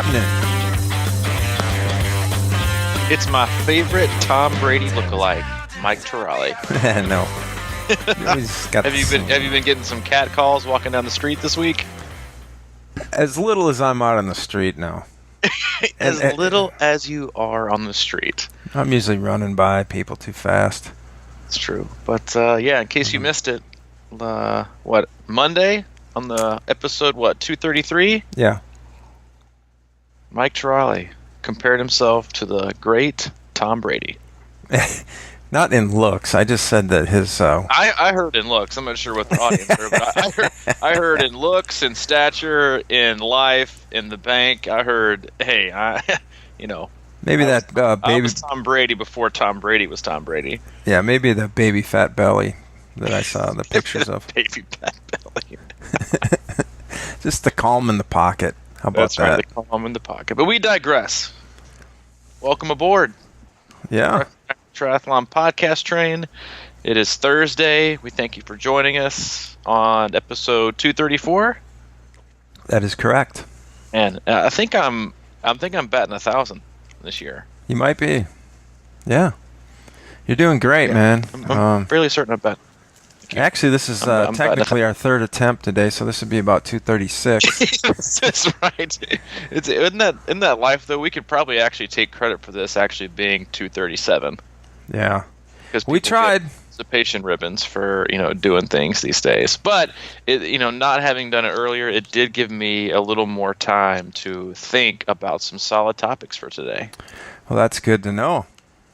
happening? It's my favorite Tom Brady lookalike, Mike Terrale. No. Have you been getting some cat calls walking down the street this week? As little as I'm out on the street now. As little as you are on the street. I'm usually running by people too fast. It's true. But yeah, in case you missed it, Monday on the episode, 233? Yeah. Mike Terrale compared himself to the great Tom Brady. Not in looks. I just said that his... I heard in looks. I'm not sure what the audience heard, but I heard in looks, in stature, in life, in the bank. I heard, hey, maybe I was Tom Brady before Tom Brady was Tom Brady. Yeah, maybe the baby fat belly that I saw the pictures of. Baby fat belly. Just the calm in the pocket. How about That's that? Right, the calm in the pocket. But we digress. Welcome aboard. Yeah. Triathlon podcast train. It is Thursday. We thank you for joining us on episode 234. That is correct. And I think I'm batting 1,000 this year. You might be. Yeah. You're doing great, man. I'm fairly certain about. Actually, this is technically our third attempt today, so this would be about 236. That's right. Isn't that life though? We could probably actually take credit for this actually being 237. Yeah. Because we tried participation ribbons for doing things these days, but not having done it earlier, it did give me a little more time to think about some solid topics for today. Well, that's good to know,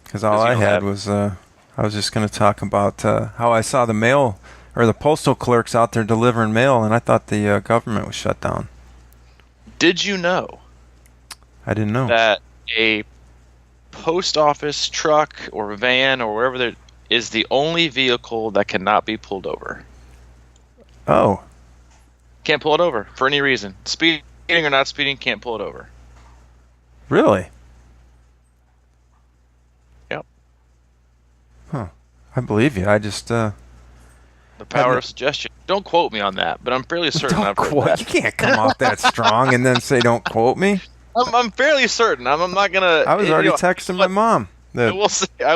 because all I had was I was just going to talk about how I saw the mail or the postal clerks out there delivering mail, and I thought the government was shut down. Did you know? I didn't know that a post office truck or van or wherever there is the only vehicle that cannot be pulled over. Oh. Can't pull it over for any reason. Speeding or not speeding, can't pull it over. Really? Yep. Huh. I believe you. I just the power of suggestion. Don't quote me on that, but I'm fairly certain I've heard that. You can't come off that strong and then say don't quote me. I'm fairly certain. I'm not gonna. I was already texting my mom. I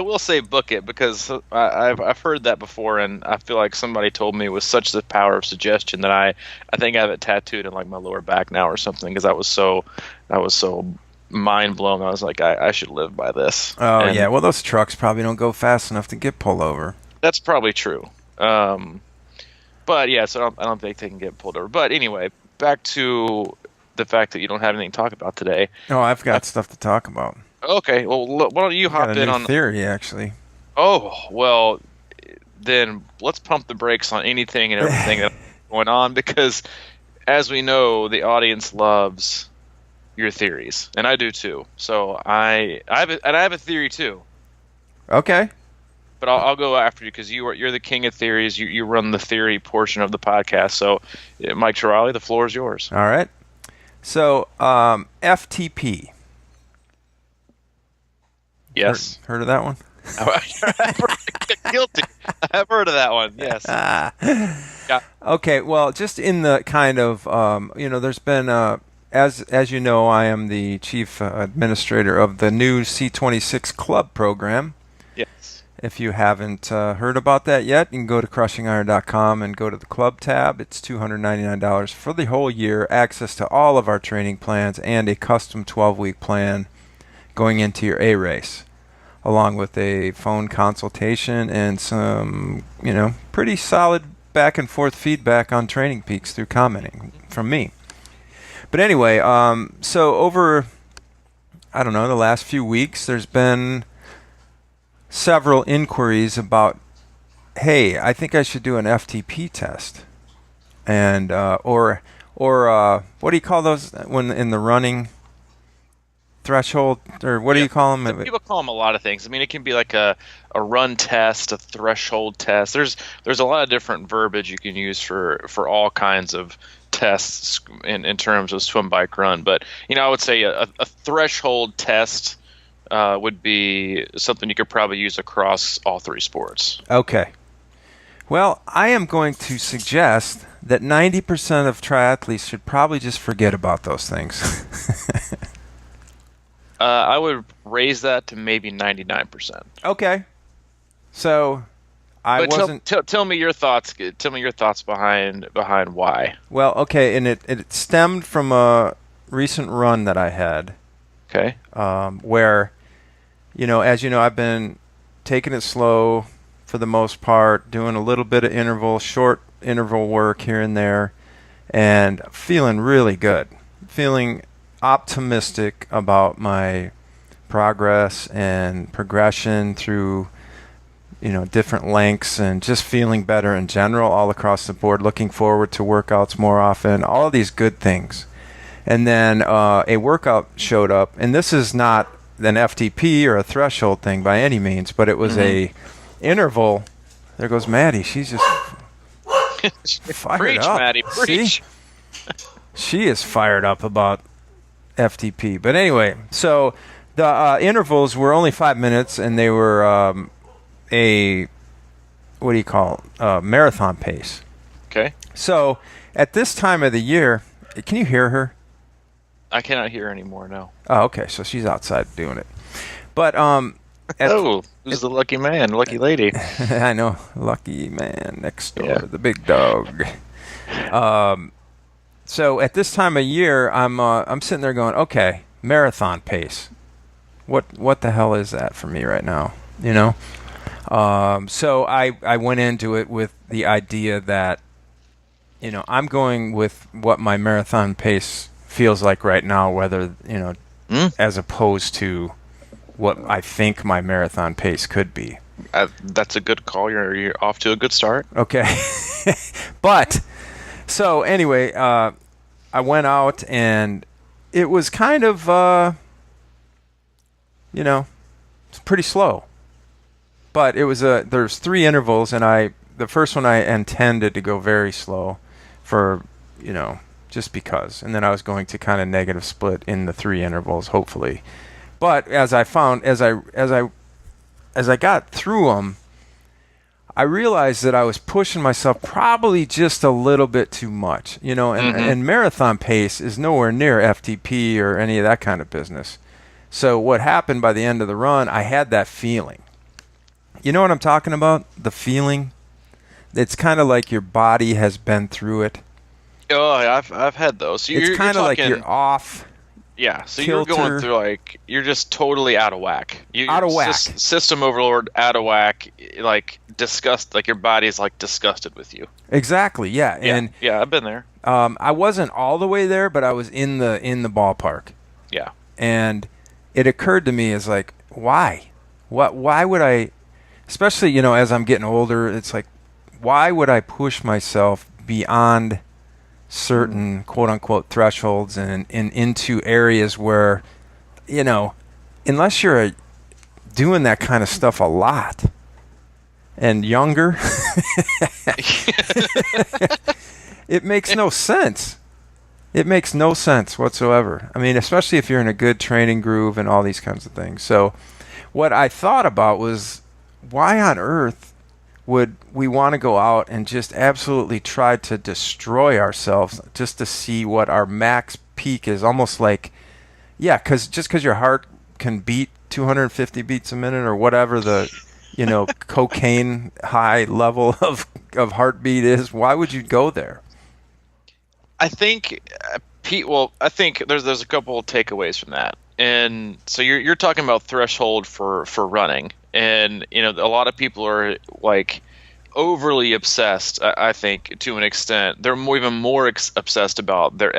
will say book it, because I've heard that before, and I feel like somebody told me it was such the power of suggestion that I think I have it tattooed in like my lower back now or something, because I was so mind blown. I was like, I should live by this. Oh, yeah. Well, those trucks probably don't go fast enough to get pulled over. That's probably true. But yeah, so I don't think they can get pulled over. But anyway, back to the fact that you don't have anything to talk about today. No, I've got stuff to talk about. Okay, well, why don't you hop in on theory, actually? Oh, well, then let's pump the brakes on anything and everything that's going on, because as we know, the audience loves your theories, and I do too. So I have a theory too. Okay. But I'll go after you, because you're the king of theories. You run the theory portion of the podcast. So, Mike Terrale, the floor is yours. All right. So, FTP. Yes. Heard of that one? Guilty. I've heard of that one. Yes. Yeah. Okay. Well, just in the kind of there's been as you know, I am the chief administrator of the new C26 Club program. Yes. If you haven't heard about that yet, you can go to crushingiron.com and go to the club tab. It's $299 for the whole year, access to all of our training plans, and a custom 12-week plan going into your A race, along with a phone consultation and some, pretty solid back and forth feedback on Training Peaks through commenting from me. But anyway, so over, the last few weeks, there's been several inquiries about, hey, I think I should do an FTP test, and or what do you call those when in the running? Threshold, or what do you call them? People call them a lot of things. I mean, it can be like a run test, a threshold test. There's a lot of different verbiage you can use for all kinds of tests in terms of swim, bike, run. But I would say a threshold test would be something you could probably use across all three sports. Okay. Well, I am going to suggest that 90% of triathletes should probably just forget about those things. I would raise that to maybe 99%. Okay. So I But wasn't tell me your thoughts. Tell me your thoughts behind why. well. Okay, and it stemmed from a recent run that I had, Okay. where as you know, I've been taking it slow for the most part, doing a little bit of short interval work here and there, and feeling really good, feeling optimistic about my progress and progression through different lengths, and just feeling better in general all across the board, looking forward to workouts more often, all of these good things. And then a workout showed up, and this is not an FTP or a threshold thing by any means, but it was a interval. There goes Maddie. She's just fired Preach, up. Maddie, preach. See? She is fired up about FTP. But anyway, so the intervals were only 5 minutes, and they were a marathon pace. Okay. So at this time of the year, can you hear her? I cannot hear anymore. No. Oh, okay. So she's outside doing it. But who's the lucky man, lucky lady? I know, lucky man next door, Yeah. the big dog. So at this time of year, I'm sitting there going, okay, marathon pace. What the hell is that for me right now? So I went into it with the idea that I'm going with what my marathon pace feels like right now, whether as opposed to what I think my marathon pace could be. That's a good call. You're off to a good start. Okay. But so anyway, I went out, and it was kind of it's pretty slow. But it was there's 3 intervals, and the first one I intended to go very slow for just because, and then I was going to kind of negative split in the 3 intervals, hopefully. But as I found, as I got through them, I realized that I was pushing myself probably just a little bit too much, and marathon pace is nowhere near FTP or any of that kind of business. So what happened by the end of the run, I had that feeling. You know what I'm talking about? The feeling. It's kind of like your body has been through it. Oh, I've had those. So It's kind of like you're off. Yeah, so kilter. you're going through you're just totally out of whack. Out of whack. System overload, out of whack, disgust, your body's disgusted with you. Exactly, yeah. And yeah, I've been there. I wasn't all the way there, but I was in the ballpark. Yeah. And it occurred to me as why? Why would I, especially, as I'm getting older, it's why would I push myself beyond certain quote-unquote thresholds and into areas where, unless you're doing that kind of stuff a lot and younger, it makes no sense. It makes no sense whatsoever. I mean, especially if you're in a good training groove and all these kinds of things. So what I thought about was, why on earth would we want to go out and just absolutely try to destroy ourselves just to see what our max peak is? Almost because your heart can beat 250 beats a minute or whatever the cocaine high level of heartbeat is. Why would you go there? I think Pete. Well, I think there's a couple of takeaways from that, and so you're talking about threshold for running. And a lot of people are overly obsessed. I think to an extent they're even more obsessed about their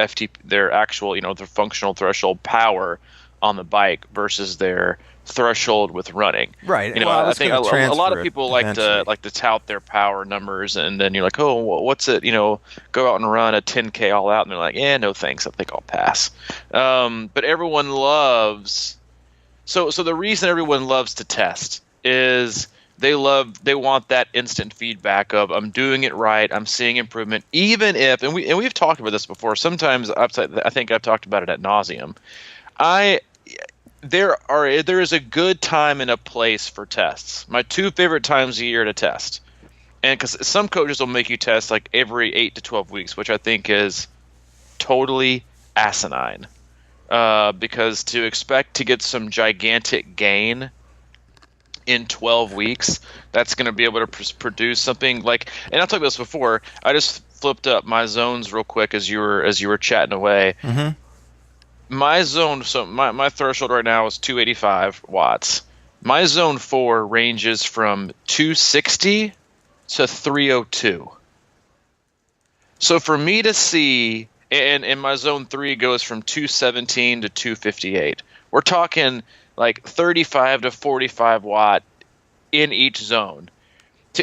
their actual their functional threshold power on the bike versus their threshold with running. Right. I think a lot of people like to tout their power numbers, and then you're like, oh, what's it? Go out and run a 10K all out, and they're like, no thanks, I think I'll pass. But everyone loves. So the reason everyone loves to test is they want that instant feedback of, I'm doing it right, I'm seeing improvement, even if, and we've talked about this before. Sometimes I think I've talked about it ad nauseum. There is a good time and a place for tests. My 2 favorite times a year to test, and because some coaches will make you test every 8 to 12 weeks, which I think is totally asinine. because to expect to get some gigantic gain in 12 weeks, that's going to be able to produce something like, and I've talked about this before. I just flipped up my zones real quick as you were chatting away. Mm-hmm. My zone, so my threshold right now is 285 watts. My zone 4 ranges from 260 to 302. So for me to see, and my zone 3 goes from 217 to 258. We're talking like 35 to 45 watt in each zone.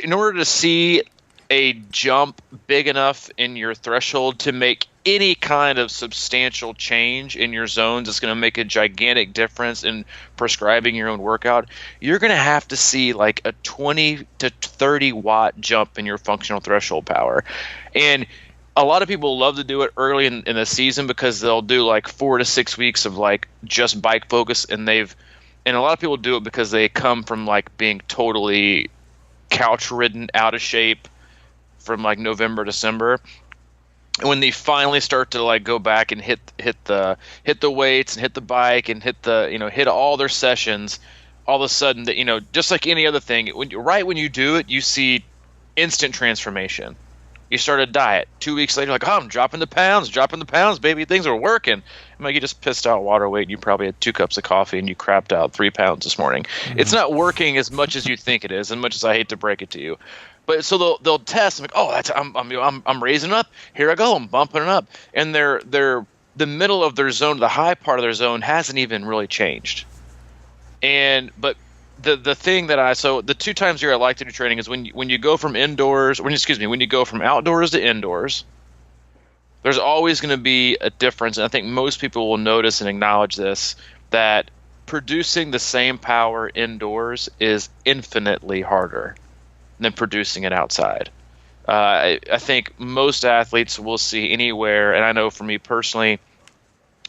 In order to see a jump big enough in your threshold to make any kind of substantial change in your zones, it's going to make a gigantic difference in prescribing your own workout, you're going to have to see like a 20 to 30 watt jump in your functional threshold power. And a lot of people love to do it early in the season because they'll do like 4 to 6 weeks of like just bike focus, and a lot of people do it because they come from like being totally couch ridden, out of shape from like November, December. And when they finally start to like go back and hit the weights and hit the bike and hit all their sessions, all of a sudden that just like any other thing, when you do it, you see instant transformation. You start a diet. 2 weeks later, like, oh, I'm dropping the pounds, baby. Things are working. I'm like, you just pissed out water weight. And you probably had 2 cups of coffee and you crapped out 3 pounds this morning. Mm-hmm. It's not working as much as you think it is, as much as I hate to break it to you. But so they'll test. I'm like, oh, I'm raising up. Here I go. I'm bumping it up. And they're the middle of their zone, the high part of their zone, hasn't even really changed. But the thing that the 2 times a year I like to do training is when you go from when you go from outdoors to indoors. There's always going to be a difference, and I think most people will notice and acknowledge this, that producing the same power indoors is infinitely harder than producing it outside. I think most athletes will see anywhere, and I know for me personally,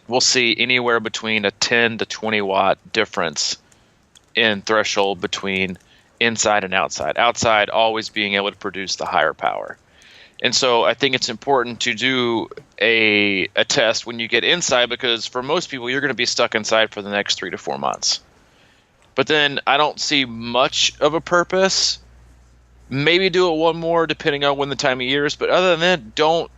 we'll see anywhere between a 10 to 20 watt difference in threshold between inside and outside. Outside always being able to produce the higher power. And so I think it's important to do a test when you get inside, because for most people you're going to be stuck inside for the next 3 to 4 months. But then I don't see much of a purpose. Maybe do it one more depending on when the time of year is, but other than that, don't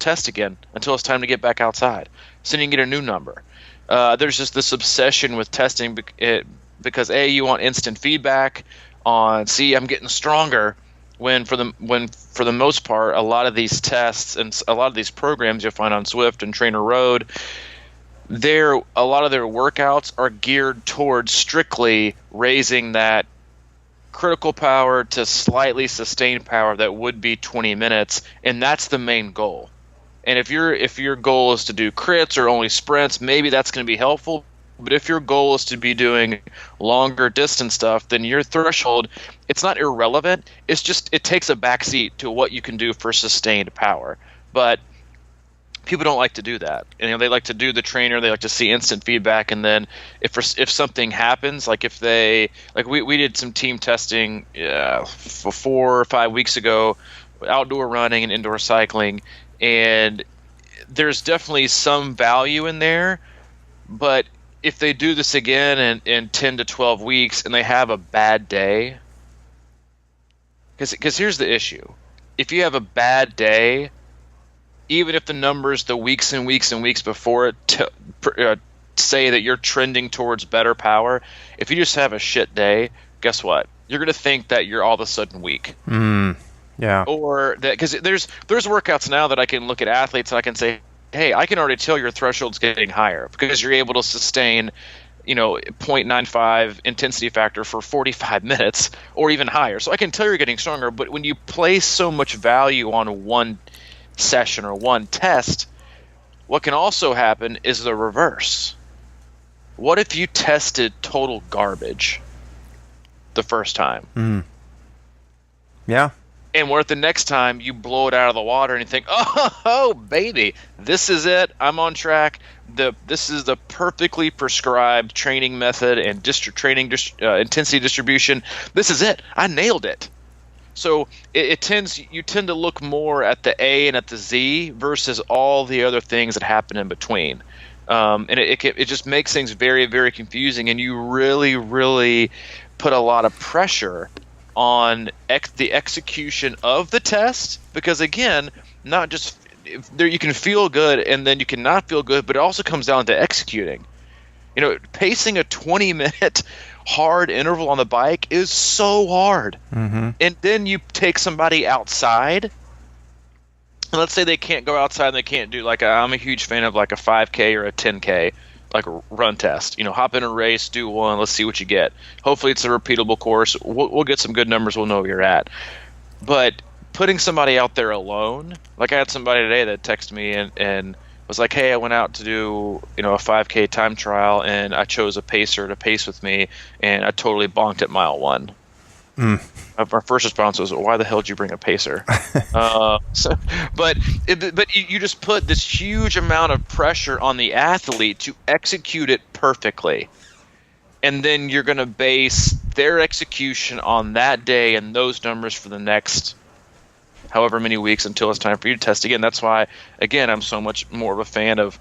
test again until it's time to get back outside, so you can get a new number. There's just this obsession with testing because you want instant feedback on, see, I'm getting stronger, when for the most part, a lot of these tests and a lot of these programs you'll find on Swift and Trainer Road, a lot of their workouts are geared towards strictly raising that critical power to slightly sustained power that would be 20 minutes, and that's the main goal. And if your goal is to do crits or only sprints, maybe that's going to be helpful. But if your goal is to be doing longer distance stuff, then your threshold, it's not irrelevant. It's just it takes a backseat to what you can do for sustained power. But people don't like to do that. They like to do the trainer. They like to see instant feedback. And then if something happens, like if we did some team testing 4 or 5 weeks ago, outdoor running and indoor cycling. And there's definitely some value in there, but if they do this again in 10 to 12 weeks and they have a bad day, because here's the issue. If you have a bad day, even if the numbers the weeks and weeks and weeks before it say that you're trending towards better power, if you just have a shit day, guess what? You're going to think that you're all of a sudden weak. Yeah. Or that, because there's workouts now that I can look at athletes and I can say, hey, I can already tell your threshold's getting higher because you're able to sustain, 0.95 intensity factor for 45 minutes or even higher. So I can tell you're getting stronger. But when you place so much value on one session or one test, what can also happen is the reverse. What if you tested total garbage the first time? Yeah. And what if the next time you blow it out of the water and you think, oh baby, this is it. I'm on track. This is the perfectly prescribed training method and intensity distribution. This is it. I nailed it. So you tend to look more at the A and at the Z versus all the other things that happen in between. And it just makes things very, very confusing, and you really, really put a lot of pressure on the execution of the test, because again, not just there you can feel good and then you cannot feel good, but it also comes down to executing. Pacing a 20-minute hard interval on the bike is so hard. Mm-hmm. And then you take somebody outside, and let's say they can't go outside and they can't do I'm a huge fan of like a 5K or a 10K, like a run test. Hop in a race, do one, let's see what you get. Hopefully it's a repeatable course. We'll get some good numbers. We'll know where you're at. But putting somebody out there alone, like I had somebody today that texted me and was like, hey, I went out to do a 5K time trial and I chose a pacer to pace with me and I totally bonked at mile 1. Our first response was, why the hell did you bring a pacer? But you just put this huge amount of pressure on the athlete to execute it perfectly. And then you're going to base their execution on that day and those numbers for the next however many weeks until it's time for you to test again. That's why, again, I'm so much more of a fan of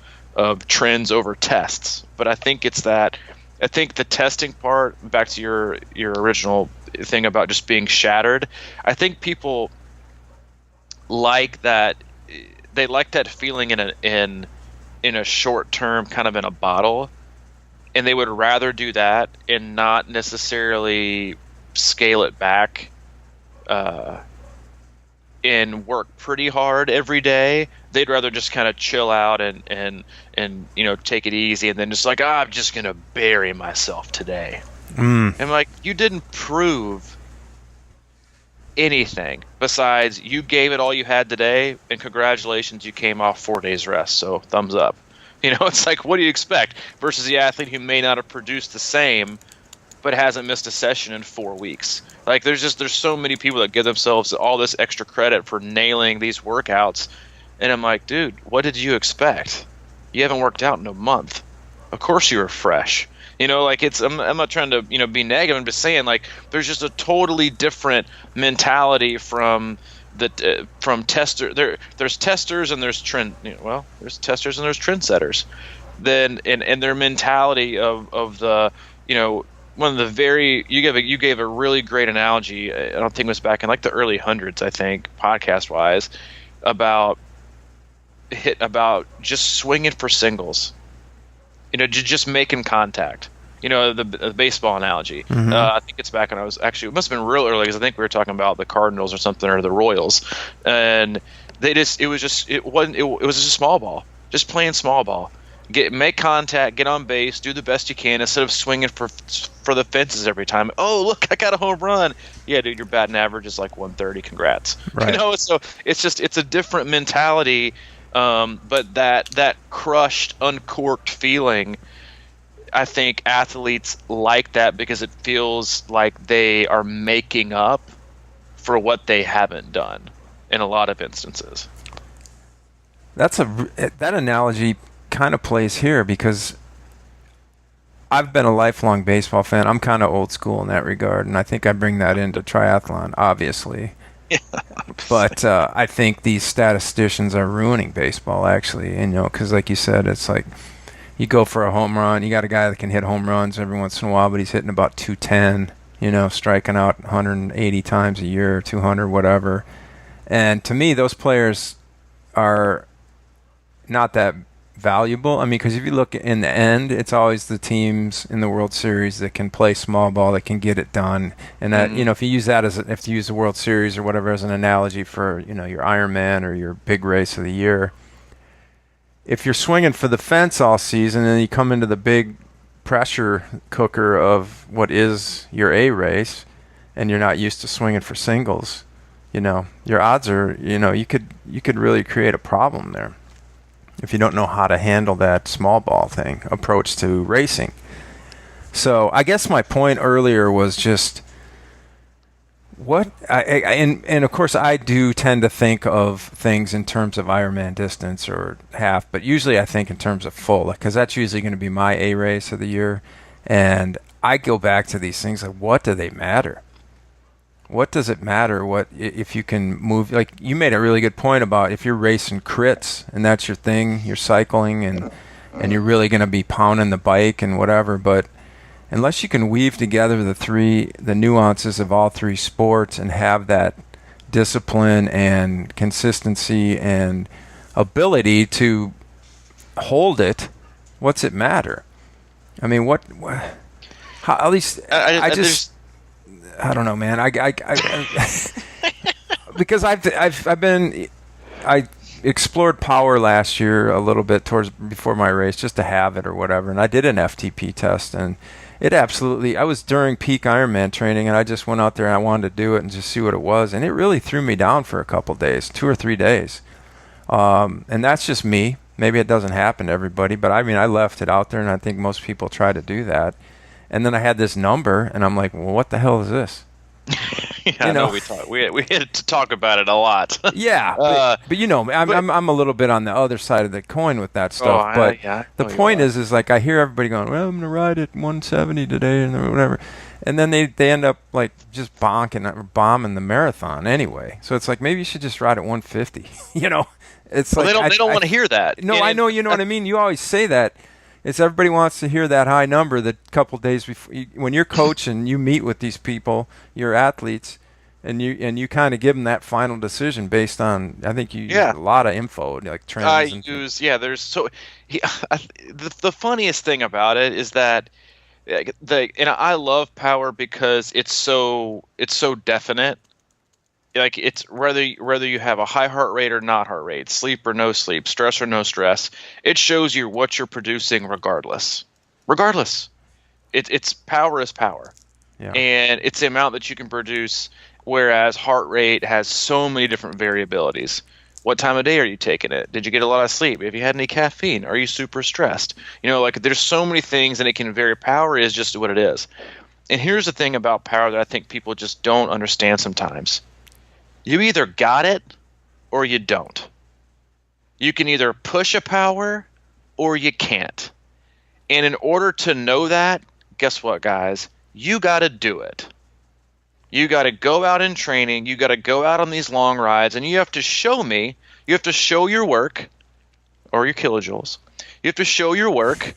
trends over tests. But I think the testing part, back to your original thing about just being shattered, I think people like that. They like that feeling in a short term, kind of in a bottle, and they would rather do that and not necessarily scale it back and work pretty hard every day. They'd rather just kind of chill out and take it easy, and then just like, I'm just gonna bury myself today. And like, you didn't prove anything besides you gave it all you had today, and congratulations, you came off 4 days rest, so thumbs up. It's like, what do you expect versus the athlete who may not have produced the same but hasn't missed a session in 4 weeks. Like, there's so many people that give themselves all this extra credit for nailing these workouts, and I'm like, dude, what did you expect? You haven't worked out in a month. Of course you were fresh. I'm not trying to be negative. I'm just saying, like, there's just a totally different mentality from tester. There's testers and there's there's testers and there's trendsetters. Then and their mentality of the one of the very you gave a really great analogy. I don't think it was back in like the early hundreds, I think, podcast wise, about just swinging for singles, just making contact. The baseball analogy. Mm-hmm. I think it's back when it must have been real early, because I think we were talking about the Cardinals or something, or the Royals, and it was just a small ball, just playing small ball. Make contact, get on base, do the best you can instead of swinging for the fences every time. Oh, look, I got a home run. Yeah, dude, your batting average is like 130. Congrats. Right. So it's a different mentality, but that crushed, uncorked feeling, I think athletes like that because it feels like they are making up for what they haven't done in a lot of instances. That analogy kind of plays here, because I've been a lifelong baseball fan. I'm kind of old school in that regard, and I think I bring that into triathlon, obviously. Yeah. But I think these statisticians are ruining baseball, actually. And, because like you said, it's like you go for a home run. You got a guy that can hit home runs every once in a while, but he's hitting about 210, striking out 180 times a year, 200, whatever. And to me, those players are not that valuable. I mean, because if you look in the end, it's always the teams in the World Series that can play small ball, that can get it done. And that, if you use that if you use the World Series or whatever as an analogy for, your Ironman or your big race of the year, if you're swinging for the fence all season and you come into the big pressure cooker of what is your A race, and you're not used to swinging for singles, your odds are, you could really create a problem there if you don't know how to handle that small ball thing approach to racing. So I guess my point earlier was just and of course I do tend to think of things in terms of Ironman distance or half, but usually I think in terms of full, because that's usually going to be my A race of the year. And I go back to these things like, what do they matter? what does it matter if you can move? Like you made a really good point about if you're racing crits and that's your thing, you're cycling and you're really going to be pounding the bike and whatever, but unless you can weave together the nuances of all three sports and have that discipline and consistency and ability to hold it, what's it matter? I mean, how, at least I don't know, man. I because I explored power last year a little bit before my race just to have it or whatever, and I did an FTP test, and I was during peak Ironman training, and I just went out there and I wanted to do it and just see what it was, and it really threw me down for a couple days, 2 or 3 days, and that's just me. Maybe it doesn't happen to everybody, but I mean, I left it out there, and I think most people try to do that. And then I had this number, and I'm like, well, what the hell is this? I know we had to talk about it a lot. Yeah, but I'm a little bit on the other side of the coin with that stuff. The point is like I hear everybody going, well, I'm gonna ride at 170 today and whatever, and then they end up like just bombing the marathon anyway. So it's like maybe you should just ride at 150. It's well, they don't want to hear that. No, I know, you know what I mean. You always say that. It's everybody wants to hear that high number the couple days before. When you're coaching, you meet with these people, your athletes, and you kind of give them that final decision based on. I think you use a lot of info like trends. The funniest thing about it is that I love power because it's so definite. Like it's whether you have a high heart rate or not heart rate, sleep or no sleep, stress or no stress, it shows you what you're producing regardless. It's power is power, and it's the amount that you can produce. Whereas heart rate has so many different variabilities. What time of day are you taking it? Did you get a lot of sleep? Have you had any caffeine? Are you super stressed? Like there's so many things, and it can vary. Power is just what it is. And here's the thing about power that I think people just don't understand sometimes. You either got it or you don't. You can either push a power or you can't. And in order to know that, guess what, guys? You got to do it. You got to go out in training. You got to go out on these long rides, and you have to show me. You have to show your work or your kilojoules. You have to show your work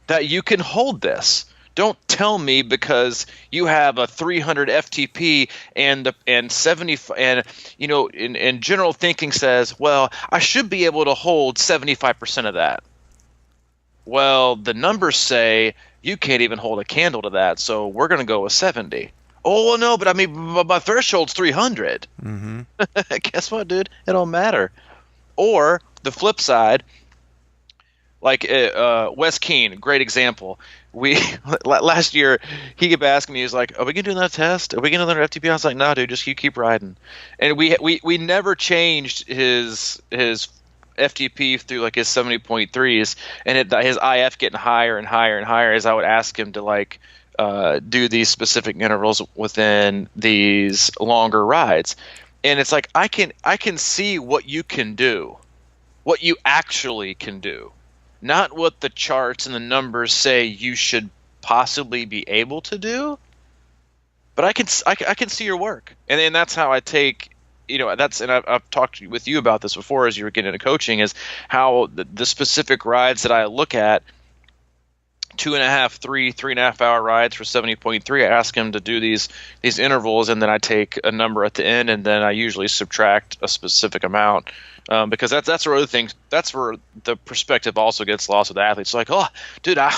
that you can hold this. Don't tell me because you have a 300 FTP and 70 and general thinking says, well, I should be able to hold 75% of that. Well, the numbers say you can't even hold a candle to that, so we're going to go with 70. Oh, well, no, but I mean, my threshold's 300. Mm-hmm. Guess what, dude? It don't matter. Or the flip side, like Wes Keane, great example. Last year he kept asking me, he was like, are we gonna do another test? Are we gonna do another FTP? I was like, no, dude, just you keep riding. And we never changed his FTP through like his 70.3s, and his IF getting higher and higher and higher as I would ask him to like do these specific intervals within these longer rides. And it's like I can see what you can do, what you actually can do. Not what the charts and the numbers say you should possibly be able to do, but I can see your work, and then that's how I take, and I've talked with you about this before as you were getting into coaching, is how the specific rides that I look at, 2.5, 3.5 hour rides for 70.3. I ask him to do these intervals, and then I take a number at the end, and then I usually subtract a specific amount. Because that's where other things. That's where the perspective also gets lost with athletes. Like, oh, dude, I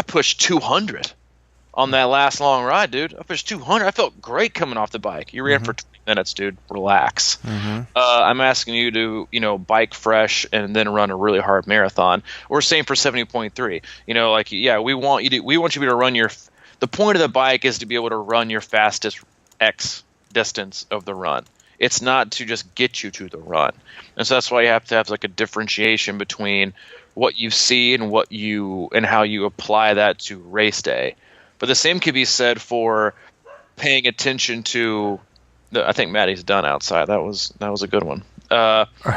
pushed 200 on that last long ride, dude. I pushed 200. I felt great coming off the bike. You ran for 20 minutes, dude. Relax. Mm-hmm. I'm asking you to, bike fresh and then run a really hard marathon. Or same for 70.3. We want you to be able to run your. The point of the bike is to be able to run your fastest X distance of the run. It's not to just get you to the run. And so that's why you have to have like a differentiation between what you see and how you apply that to race day. But the same could be said for paying attention to I think Maddie's done outside. That was a good one.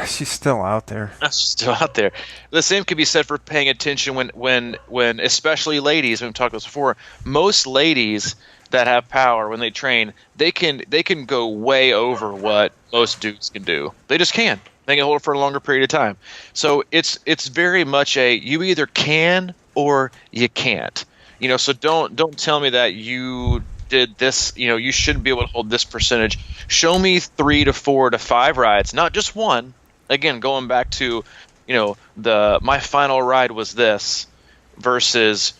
She's still out there. She's still out there. The same could be said for paying attention when especially ladies, we've talked about this before, most ladies, that have power when they train, they can go way over what most dudes can do. They just can. They can hold it for a longer period of time. So it's very much a you either can or you can't. So don't tell me that you did this. You shouldn't be able to hold this percentage. Show me 3 to 4 to 5 rides, not just one. Again, going back to my final ride was this versus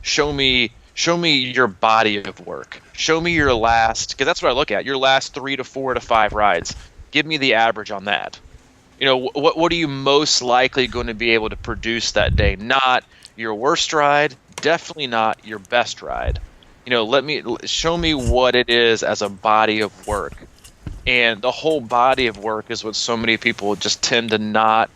show me your body of work. Show me your last, because that's what I look at, your last 3 to 4 to 5 rides. Give me the average on that. What are you most likely going to be able to produce that day? Not your worst ride, definitely not your best ride. Show me what it is as a body of work. And the whole body of work is what so many people just tend to not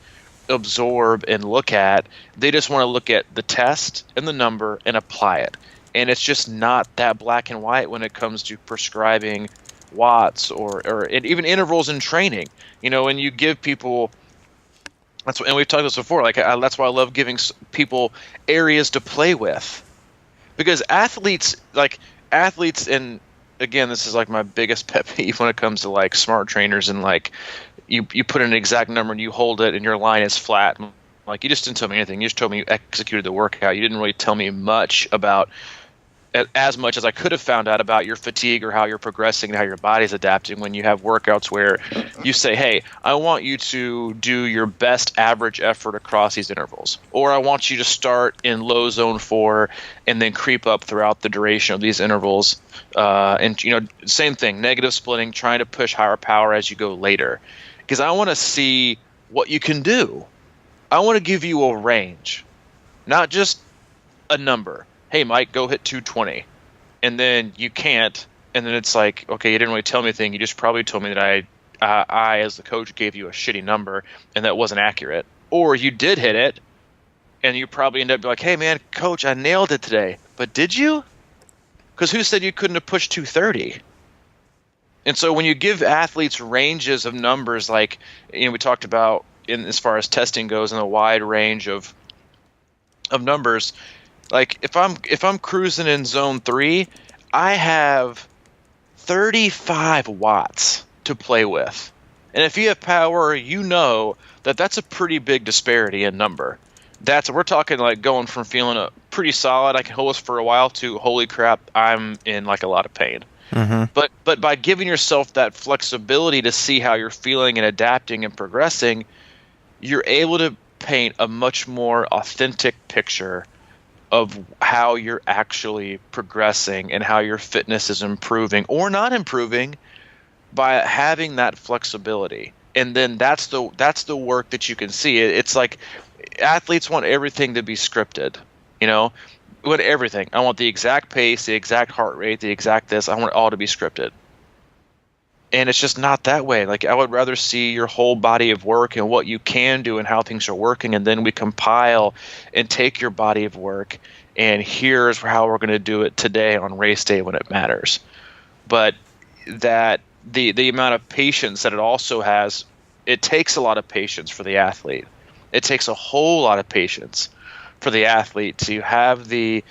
absorb and look at. They just want to look at the test and the number and apply it. And it's just not that black and white when it comes to prescribing watts or even intervals in training. And you give people, and we've talked about this before, that's why I love giving people areas to play with. Because athletes, and again, this is like my biggest pet peeve when it comes to like smart trainers and like you put in an exact number and you hold it and your line is flat. Like, you just didn't tell me anything. You just told me you executed the workout. You didn't really tell me much about, as much as I could have found out about your fatigue or how you're progressing and how your body's adapting when you have workouts where you say, hey, I want you to do your best average effort across these intervals. Or I want you to start in low zone 4 and then creep up throughout the duration of these intervals. And same thing, negative splitting, trying to push higher power as you go later. Because I want to see what you can do. I want to give you a range, not just a number. Hey, Mike, go hit 220. And then you can't. And then it's like, okay, you didn't really tell me anything. You just probably told me that I, as the coach, gave you a shitty number and that wasn't accurate. Or you did hit it and you probably end up like, hey, man, coach, I nailed it today. But did you? Because who said you couldn't have pushed 230? And so when you give athletes ranges of numbers, like we talked about as far as testing goes, in a wide range of numbers, like if I'm cruising in zone 3, I have 35 watts to play with. And if you have power, that's a pretty big disparity in number. We're talking like going from feeling pretty solid, I can hold this for a while, to holy crap, I'm in like a lot of pain. Mm-hmm. But by giving yourself that flexibility to see how you're feeling and adapting and progressing, you're able to paint a much more authentic picture of how you're actually progressing and how your fitness is improving or not improving by having that flexibility. And then that's the work that you can see. It's like athletes want everything to be scripted, want everything. I want the exact pace, the exact heart rate, the exact this. I want it all to be scripted. And it's just not that way. Like, I would rather see your whole body of work and what you can do and how things are working, and then we compile and take your body of work, and here's how we're going to do it today on race day when it matters. But that the amount of patience that it also has, it takes a lot of patience for the athlete. It takes a whole lot of patience for the athlete to have to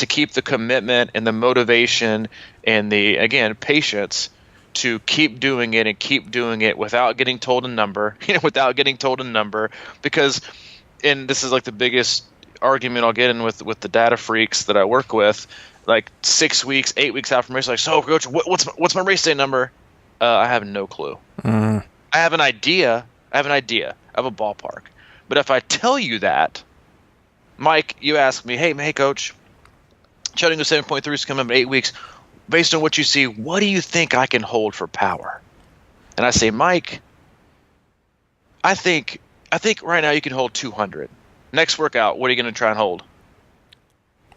keep the commitment and the motivation and the, again, patience to keep doing it and keep doing it without getting told a number, because, and this is like the biggest argument I'll get in with the data freaks that I work with, like 6 weeks, 8 weeks out from race, like, so coach, what's my race day number? I have no clue. I have an idea. I have a ballpark. But if I tell you that, Mike, you ask me, hey coach, Chattanooga 7.3 is coming up in 8 weeks. Based on what you see, what do you think I can hold for power? And I say, Mike, I think right now you can hold 200. Next workout, what are you going to try and hold?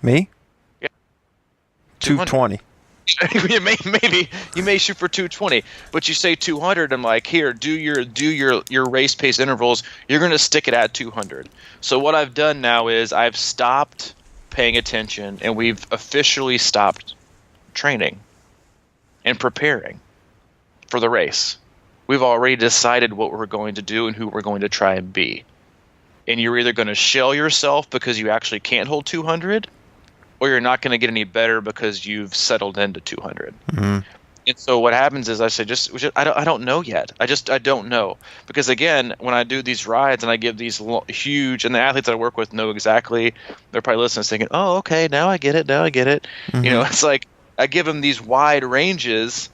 Me? Yeah. 220. Maybe you may shoot for 220, but you say 200. I'm like, here, do your race pace intervals. You're going to stick it at 200. So what I've done now is I've stopped paying attention, and we've officially stopped training and preparing for the race. We've already decided what we're going to do and who we're going to try and be. And you're either going to shell yourself because you actually can't hold 200, or you're not going to get any better because you've settled into 200. Mm-hmm. And so what happens is I say, I don't know yet. I don't know. Because again, when I do these rides and I give these huge, and the athletes that I work with know exactly, they're probably listening thinking, oh, okay, now I get it. Mm-hmm. It's like I give them these wide ranges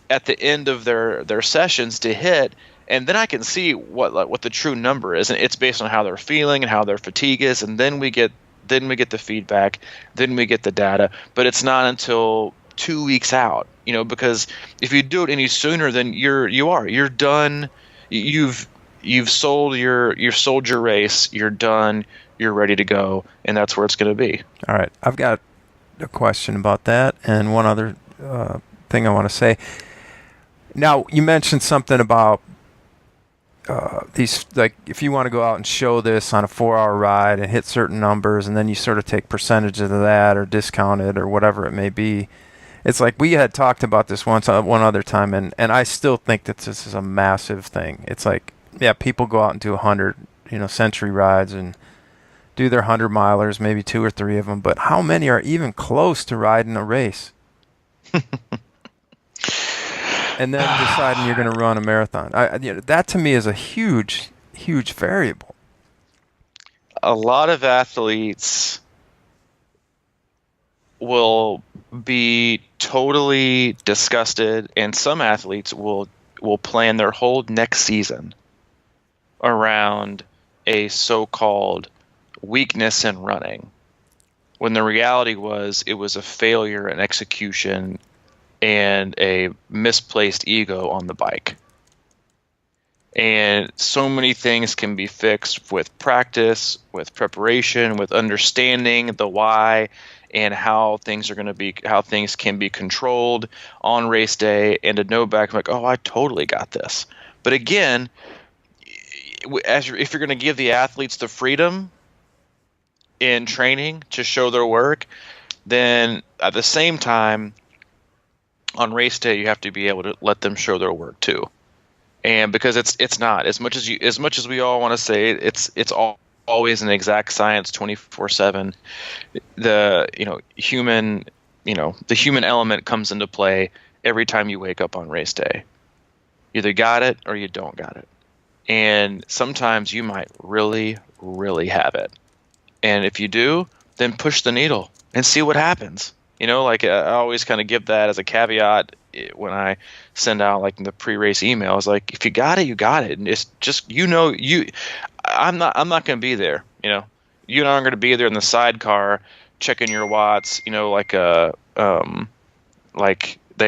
at the end of their sessions to hit, and then I can see what the true number is, and it's based on how they're feeling and how their fatigue is, and then we get the feedback, then we get the data, but it's not until 2 weeks out, because if you do it any sooner, then you're done. You've sold your race. You're done. You're ready to go, and that's where it's going to be. All right, I've got a question about that, and one other thing I want to say. Now, you mentioned something about these, like if you want to go out and show this on a 4-hour ride and hit certain numbers, and then you sort of take percentages of that or discount it or whatever it may be. It's like we had talked about this one other time, and I still think that this is a massive thing. It's like, yeah, people go out and do 100, century rides and do their 100-milers, maybe 2 or 3 of them, but how many are even close to riding a race? And then deciding you're going to run a marathon. That to me is a huge, huge variable. A lot of athletes will be totally disgusted, and some athletes will plan their whole next season around a so-called weakness in running, when the reality was it was a failure in execution and a misplaced ego on the bike. And so many things can be fixed with practice, with preparation, with understanding the why and how things can be controlled on race day, and to know back like, oh, I totally got this. But again, if you're going to give the athletes the freedom in training to show their work, then at the same time on race day you have to be able to let them show their work too. And because it's not as much as we all want to say it's always an exact science 24/7. The human element comes into play every time you wake up on race day. You either got it or you don't got it. And sometimes you might really, really have it. And if you do, then push the needle and see what happens. Like I always kind of give that as a caveat when I send out like the pre-race emails. Like, if you got it, you got it. And it's just, I'm not going to be there. You and I aren't going to be there in the sidecar checking your watts. Like they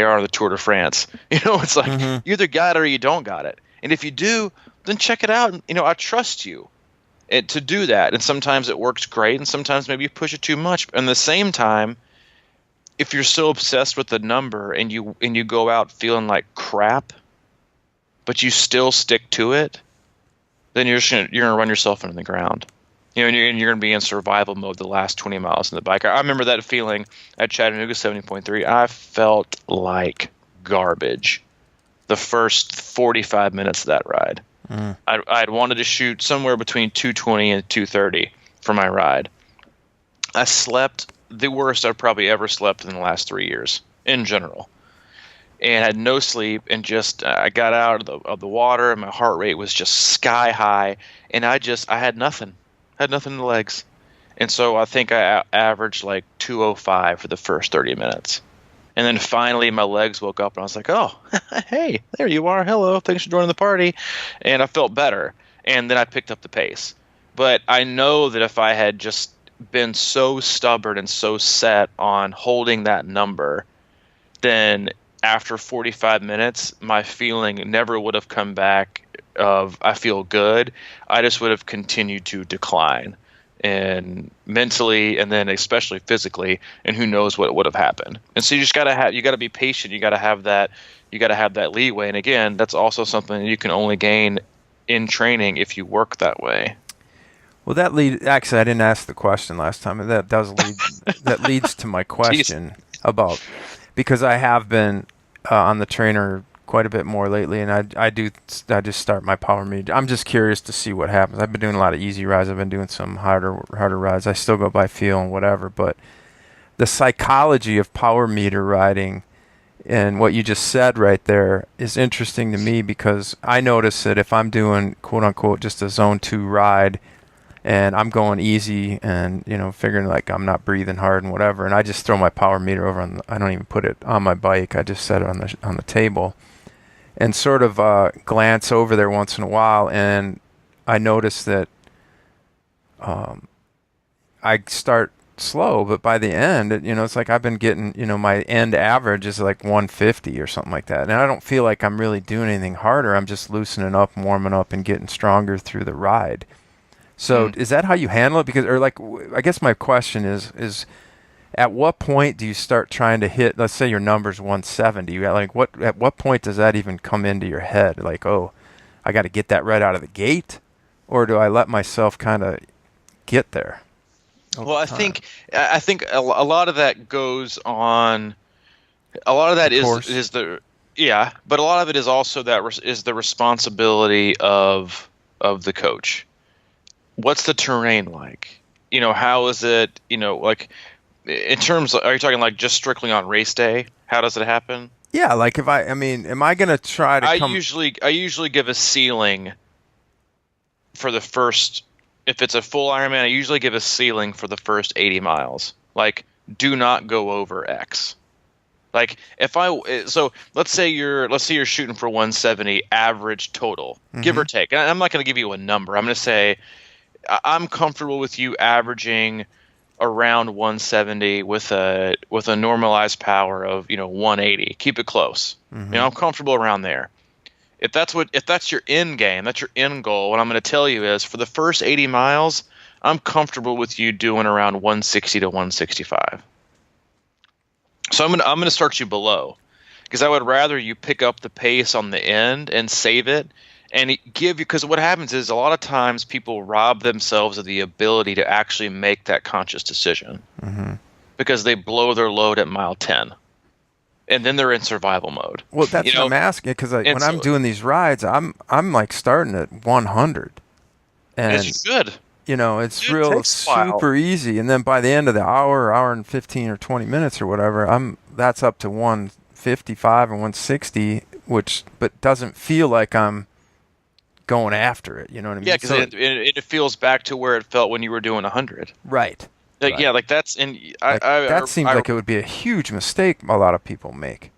are on the Tour de France. It's like you either got it or you don't got it. And if you do, then check it out. And, I trust you to do that. And sometimes it works great, and sometimes maybe you push it too much. And at the same time, if you're so obsessed with the number and you go out feeling like crap, but you still stick to it, then you're gonna run yourself into the ground. And you're gonna be in survival mode the last 20 miles in the bike. I remember that feeling at Chattanooga 70.3. I felt like garbage the first 45 minutes of that ride. I'd wanted to shoot somewhere between 220 and 230 for my ride. I slept the worst I've probably ever slept in the last 3 years in general, and had no sleep, and just I got out of the water and my heart rate was just sky high, and I had nothing in the legs. And so I think I averaged like 205 for the first 30 minutes. And then finally my legs woke up and I was like, oh, hey, there you are. Hello. Thanks for joining the party. And I felt better. And then I picked up the pace. But I know that if I had just been so stubborn and so set on holding that number, then after 45 minutes, my feeling never would have come back of I feel good. I just would have continued to decline, and mentally, and then especially physically, and who knows what would have happened. And so you just gotta be patient. You gotta have that leeway. And again, that's also something you can only gain in training if you work that way. Well, actually, I didn't ask the question last time, and that leads to my question about, because I have been on the trainer quite a bit more lately, and I just start my power meet. I'm just curious to see what happens. I've been doing a lot of easy rides. I've been doing some harder rides. I still go by feel and whatever, but the psychology of power meter riding and what you just said right there is interesting to me, because I notice that if I'm doing quote unquote just a zone 2 ride and I'm going easy and, you know, figuring like I'm not breathing hard and whatever, and I just throw my power meter over on I don't even put it on my bike. I just set it on the table and sort of glance over there once in a while, and I notice that I start slow, but by the end, it's like I've been getting, my end average is like 150 or something like that. And I don't feel like I'm really doing anything harder. I'm just loosening up, warming up, and getting stronger through the ride. So is that how you handle it? Because, or like, I guess my question is at what point do you start trying to hit, let's say your number's 170, like at what point does that even come into your head? Like, oh, I got to get that right out of the gate? Or do I let myself kind of get there? Well, I think a lot of that goes on. A lot of that is but a lot of it is also is the responsibility of the coach. What's the terrain like? How is it? Like in terms of, are you talking like just strictly on race day? How does it happen? Yeah, like if am I gonna try to? I usually give a ceiling for the first. If it's a full Ironman, I usually give a ceiling for the first 80 miles. Like, do not go over X. Like, let's say you're shooting for 170 average total, give or take. And I'm not going to give you a number. I'm going to say I'm comfortable with you averaging around 170 with a normalized power of 180. Keep it close. I'm comfortable around there. If that's your end game, that's your end goal, what I'm going to tell you is for the first 80 miles, I'm comfortable with you doing around 160 to 165. So I'm going to start you below, because I would rather you pick up the pace on the end and save it and give you, because what happens is a lot of times people rob themselves of the ability to actually make that conscious decision because they blow their load at mile 10. And then they're in survival mode. Well, that's what I'm asking, because when I'm doing these rides, I'm like starting at 100, and it's good. It's real super easy, and then by the end of the hour and 15 or 20 minutes or whatever, that's up to 155 or 160, but doesn't feel like I'm going after it. You know what I mean? Yeah, because it feels back to where it felt when you were doing 100. Right. Like, right. Yeah, like that's that seems like it would be a huge mistake a lot of people make.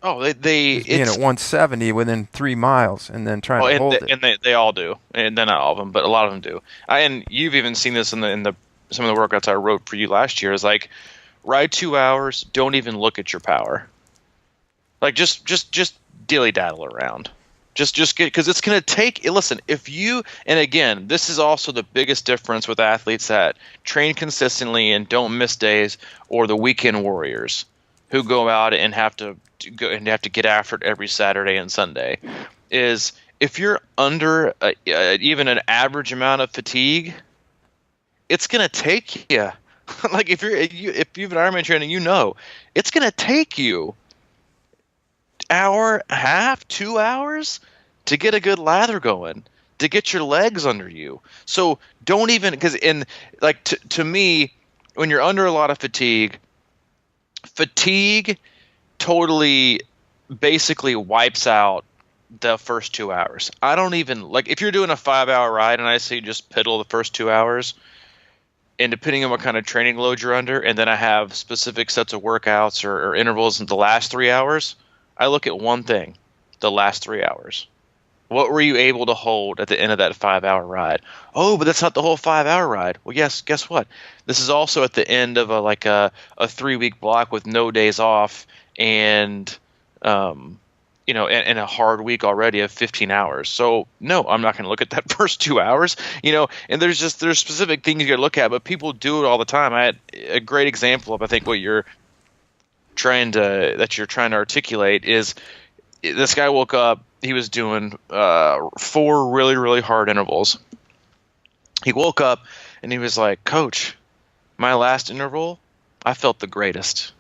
Oh, it's at 170 within 3 miles and then trying to hold it. And they all do, and then not all of them, but a lot of them do. And you've even seen this in the some of the workouts I wrote for you last year. Is like ride 2 hours, don't even look at your power. Like just dilly daddle around. Just get, because it's going to take, listen, if you, and again, this is also the biggest difference with athletes that train consistently and don't miss days, or the weekend warriors who go out and have to get after it every Saturday and Sunday, is if you're under even an average amount of fatigue, it's going to take you, like if you've been Ironman training, it's going to take you hour, half, 2 hours to get a good lather going, to get your legs under you. So don't even, because to me, when you're under a lot of fatigue totally basically wipes out the first 2 hours. I don't even, like, if you're doing a 5-hour ride and I say just piddle the first 2 hours, and depending on what kind of training load you're under, and then I have specific sets of workouts or intervals in the last 3 hours, I look at one thing, the last 3 hours. What were you able to hold at the end of that 5-hour ride? Oh, but that's not the whole 5-hour ride. Well, yes, guess what? This is also at the end of a 3-week block with no days off and, and a hard week already of 15 hours. So no, I'm not going to look at that first 2 hours, and there's specific things you got to look at, but people do it all the time. I had a great example of, I think, what you're trying to articulate is this guy woke up, he was doing 4 really, really hard intervals. He woke up and he was like, Coach, my last interval, I felt the greatest.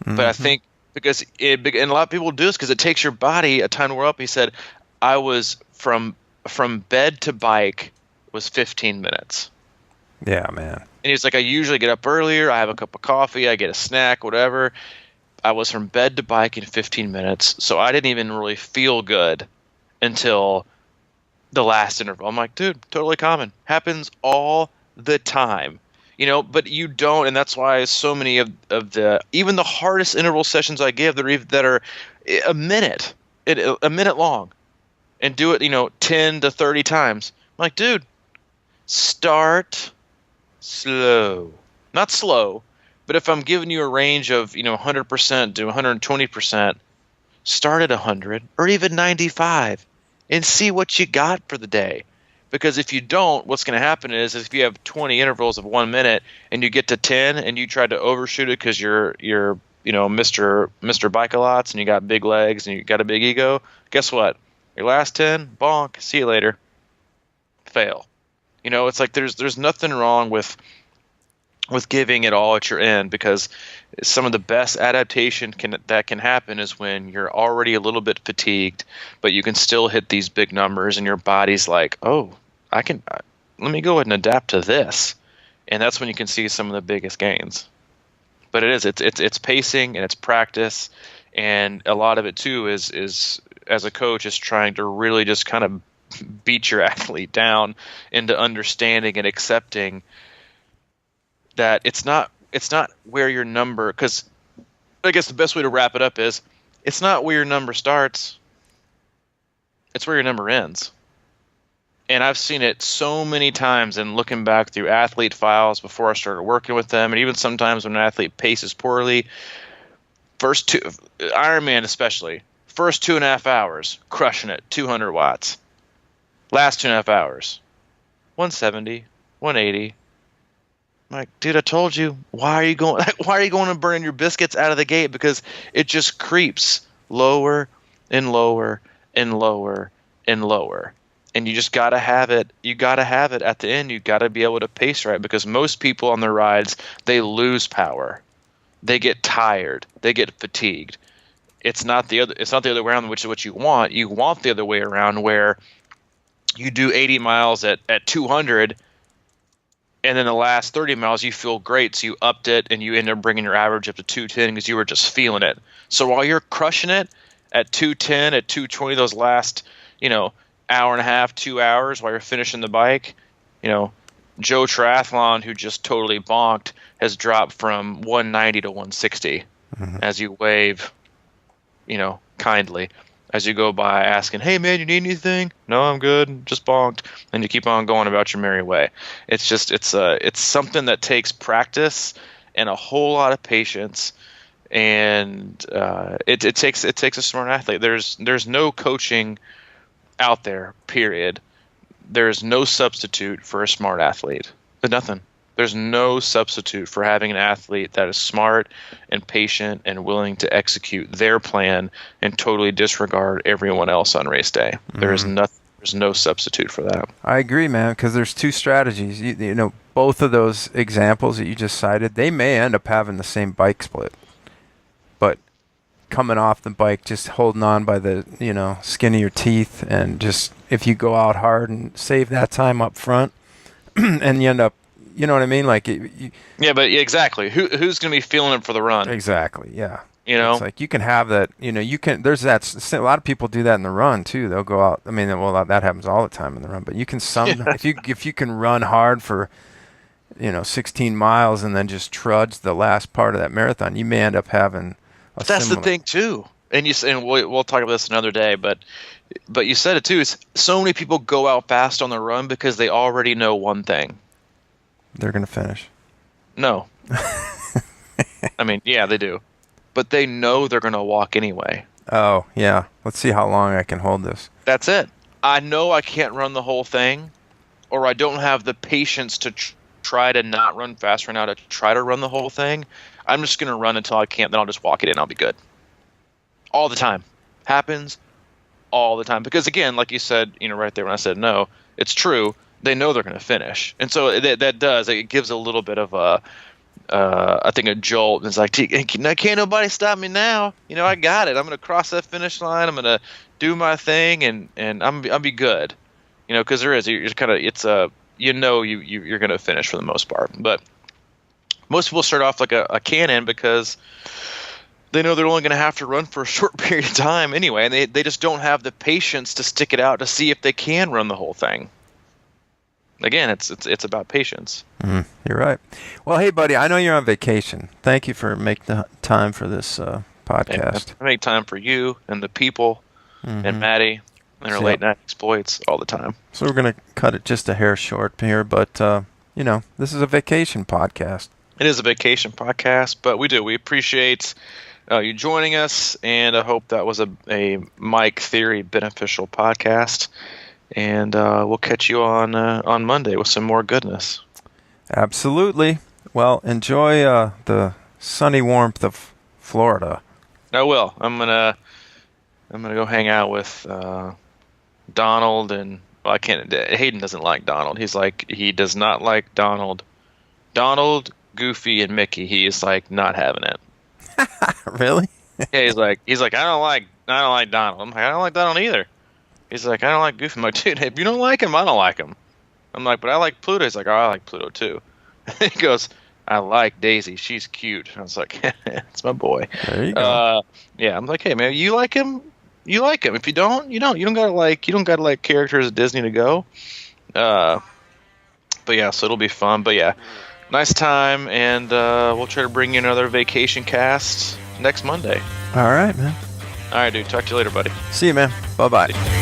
But I think because and a lot of people do this because it takes your body a time to warm up. He said, I was from bed to bike was 15 minutes. Yeah, man. And he's like, I usually get up earlier. I have a cup of coffee. I get a snack, whatever. I was from bed to bike in 15 minutes. So I didn't even really feel good until the last interval. I'm like, dude, totally common. Happens all the time. But you don't, and that's why so many of the, even the hardest interval sessions I give that are a minute long, and do it, 10 to 30 times. I'm like, dude, start slow. Not slow, but if I'm giving you a range of, 100% to 120%, start at 100 or even 95 and see what you got for the day. Because if you don't, what's going to happen is if you have 20 intervals of 1 minute and you get to 10 and you try to overshoot it because you're Mr. Bike-a-lots and you got big legs and you got a big ego, guess what? Your last 10, bonk, see you later. Fail. It's like there's nothing wrong with giving it all at your end, because some of the best adaptation that can happen is when you're already a little bit fatigued, but you can still hit these big numbers, and your body's like, oh, let me go ahead and adapt to this, and that's when you can see some of the biggest gains. But it's pacing and it's practice, and a lot of it too is as a coach is trying to really just kind of beat your athlete down into understanding and accepting that it's not where your number, because I guess the best way to wrap it up is it's not where your number starts, it's where your number ends. And I've seen it so many times, and looking back through athlete files before I started working with them, and even sometimes when an athlete paces poorly, first two, Ironman especially, first 2.5 hours, crushing it, 200 watts. Last 2.5 hours, 170, 180. I'm like, dude, I told you. Why are you going and burning your biscuits out of the gate? Because it just creeps lower and lower and lower and lower. And you just gotta have it. You gotta have it at the end. You gotta be able to pace right, because most people on their rides, they lose power. They get tired. They get fatigued. It's not the other way around, which is what you want. You want the other way around, where you do 80 miles at 200. And then the last 30 miles, you feel great, so you upped it, and you end up bringing your average up to 210 because you were just feeling it. So while you're crushing it at 210, at 220, those last, hour and a half, 2 hours while you're finishing the bike, Joe Triathlon, who just totally bonked, has dropped from 190 to 160 as you wave, kindly. As you go by asking, hey, man, you need anything? No, I'm good. Just bonked. And you keep on going about your merry way. It's something that takes practice and a whole lot of patience. And it takes a smart athlete. There's no coaching out there, period. There's no substitute for a smart athlete. Nothing. There's no substitute for having an athlete that is smart and patient and willing to execute their plan and totally disregard everyone else on race day. There's no substitute for that. I agree, man, because there's two strategies. Both of those examples that you just cited, they may end up having the same bike split. But coming off the bike, just holding on by the, skin of your teeth, and just if you go out hard and save that time up front and you end up, you know what I mean? Like, yeah, but exactly. Who's going to be feeling it for the run? Exactly. Yeah. It's like you can have that. You can. There's that. A lot of people do that in the run too. They'll go out. I mean, well, that happens all the time in the run. But you can if you can run hard for, 16 miles and then just trudge the last part of that marathon, you may end up having. That's the thing too. And we'll talk about this another day. But you said it too. Is so many people go out fast on the run because they already know one thing. They're going to finish. No. I mean, yeah, they do. But they know they're going to walk anyway. Oh, yeah. Let's see how long I can hold this. That's it. I know I can't run the whole thing, or I don't have the patience to try to not run fast right now to try to run the whole thing. I'm just going to run until I can't, then I'll just walk it in. I'll be good. All the time. Happens all the time. Because, again, like you said, right there when I said no, it's true. They know they're going to finish. And so it gives a little bit of I think a jolt. It's like, can't nobody stop me now. I got it. I'm going to cross that finish line. I'm going to do my thing, and I'll be good. Because you're kind of, it's you're going to finish for the most part. But most people start off like a canon because they know they're only going to have to run for a short period of time anyway, and they just don't have the patience to stick it out to see if they can run the whole thing. Again, it's about patience. You're right. Well, hey, buddy, I know you're on vacation. Thank you for making the time for this podcast. I make time for you and the people and Maddie and her late night exploits all the time. So we're going to cut it just a hair short here, but, this is a vacation podcast. It is a vacation podcast, but we appreciate you joining us, and I hope that was a Mike Theory beneficial podcast. And we'll catch you on Monday with some more goodness. Absolutely. Well, enjoy the sunny warmth of Florida. I will. I'm gonna go hang out with Donald, and I can't. Hayden doesn't like Donald. He does not like Donald. Donald, Goofy, and Mickey. He is like not having it. Really? Yeah, he's like I don't like Donald. I'm like, I don't like Donald either. He's like, I don't like Goofy. I'm like, dude, if you don't like him, I don't like him. I'm like, but I like Pluto. He's like, oh, I like Pluto too. And he goes, I like Daisy. She's cute. I was like, it's my boy. There you go. Yeah, I'm like, hey man, you like him? You like him. If you don't, you don't. You don't gotta like characters at Disney to go. But yeah, so it'll be fun. But yeah, nice time, and we'll try to bring you another vacation cast next Monday. All right, man. All right, dude. Talk to you later, buddy. See you, man. Bye-bye.